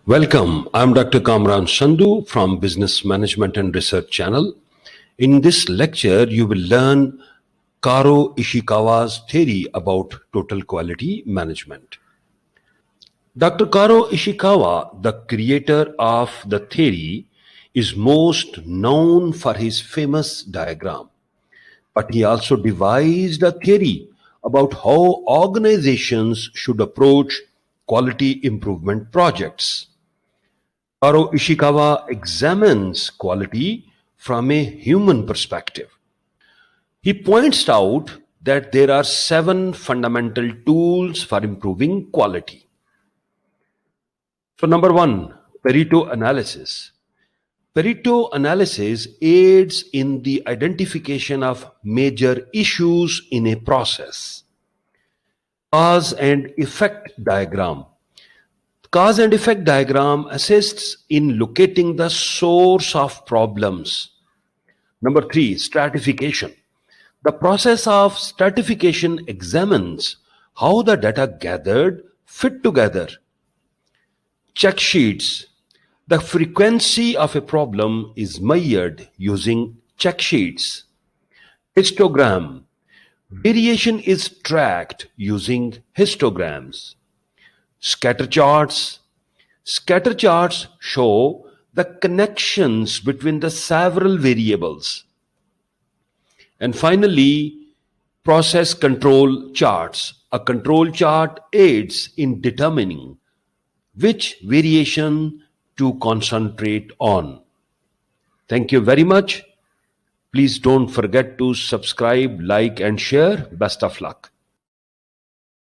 Welcome. I'm Dr. Kamran Sandhu from Business Management and Research Channel. In this lecture, you will learn Kaoru Ishikawa's theory about total quality management. Dr. Kaoru Ishikawa, the creator of the theory, is most known for his famous diagram, but he also devised a theory about how organizations should approach quality improvement projects. Kaoru Ishikawa examines quality from a human perspective. He points out that there are 7 fundamental tools for improving quality. So, number 1, Pareto analysis. Pareto analysis aids in the identification of major issues in a process. Cause and effect diagram. Cause and effect diagram assists in locating the source of problems. Number 3, stratification. The process of stratification examines how the data gathered fit together. Check sheets. The frequency of a problem is measured using check sheets. Histogram. Variation is tracked using histograms. Scatter charts. Scatter charts show the connections between the several variables. And finally, process control charts. A control chart aids in determining which variation to concentrate on. Thank you very much. Please don't forget to subscribe, like, and share. Best of luck.